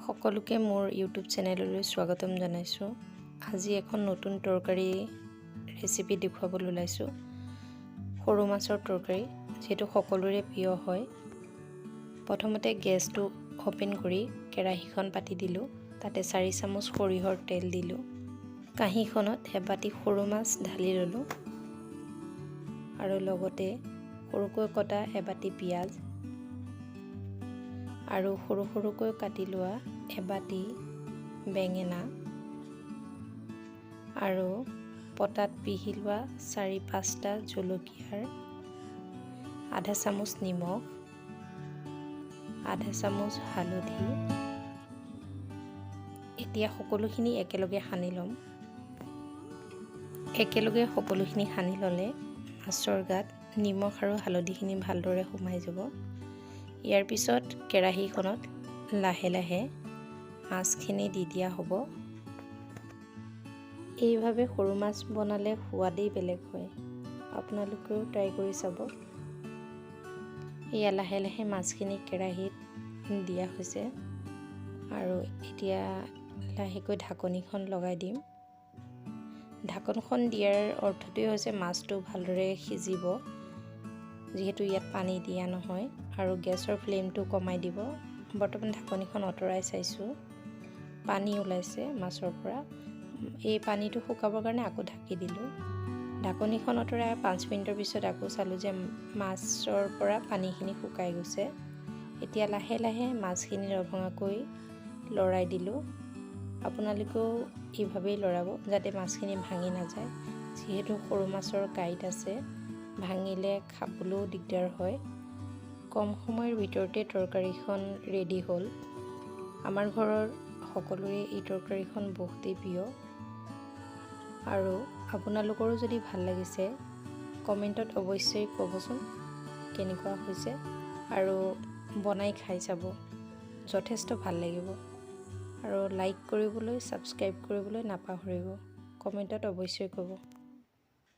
সকলোকে মোৰ ইউটিউব চেনেললৈ স্বাগতম জনাইছোঁ। আজি এখন নতুন তৰকাৰী ৰেচিপি দেখুৱাবলৈ ওলাইছোঁ। সৰু মাছৰ তৰকাৰী, যিটো সকলোৰে প্ৰিয় হয়। প্ৰথমতে গেছটো অপেন কৰি কেৰাহীখন পাতি দিলোঁ। তাতে 4 চামুচ সৰিয়হৰ তেল দিলোঁ। কাঁহীখনত এবাটি সৰু মাছ ঢালি ল'লোঁ আৰু লগতে সৰুকৈ কটা এবাটি পিঁয়াজ আৰু সৰু সৰুকৈ কাটি লোৱা এবাটি বেঙেনা আৰু পটাত পিহি লোৱা 4-5টা জলকীয়াৰ আধা চামুচ নিমখ, আধা চামুচ হালধি। এতিয়া সকলোখিনি একেলগে সানি ল'ম। একেলগে সকলোখিনি সানি ল'লে মাছৰ গাত নিমখ আৰু হালধিখিনি ভালদৰে সোমাই যাব। ইয়াৰ পিছত কেৰাহীখনত লাহে লাহে মাছখিনি দি দিয়া হ'ব। এইভাৱে সৰু মাছ বনালে সোৱাদেই বেলেগ হয়। আপোনালোকেও ট্ৰাই কৰি চাব। এয়া লাহে লাহে মাছখিনি কেৰাহীত দিয়া হৈছে আৰু এতিয়া লাহেকৈ ঢাকনিখন লগাই দিম। ঢাকনখন দিয়াৰ অৰ্থটোৱে হৈছে মাছটো ভালদৰে সিজিব, যিহেতু ইয়াত পানী দিয়া নহয়, আৰু গেছৰ ফ্লেমটো কমাই দিব। বৰ্তমান ঢাকনিখন আঁতৰাই চাইছোঁ, পানী ওলাইছে মাছৰ পৰা। এই পানীটো শুকাবৰ কাৰণে আকৌ ঢাকি দিলোঁ। ঢাকনিখন আঁতৰাই 5 মিনিটৰ পিছত আকৌ চালোঁ যে মাছৰ পৰা পানীখিনি শুকাই গৈছে। এতিয়া লাহে লাহে মাছখিনি নভঙাকৈ লৰাই দিলোঁ। আপোনালোকেও এইভাৱেই লৰাব, যাতে মাছখিনি ভাঙি নাযায়, যিহেতু সৰু মাছৰ কাঁইট আছে, ভাঙিলে খাবলৈও দিগদাৰ হয়। কম সময়ৰ ভিতৰতে তৰকাৰীখন ৰেডি হ'ল। আমাৰ ঘৰৰ সকলোৰে এই তৰকাৰীখন বহুতেই প্ৰিয় আৰু আপোনালোকৰো যদি ভাল লাগিছে কমেণ্টত অৱশ্যেই ক'বচোন কেনেকুৱা হৈছে, আৰু বনাই খাই চাব, যথেষ্ট ভাল লাগিব। আৰু লাইক কৰিবলৈ, ছাবস্ক্ৰাইব কৰিবলৈ নাপাহৰিব। কমেণ্টত অৱশ্যই ক'ব।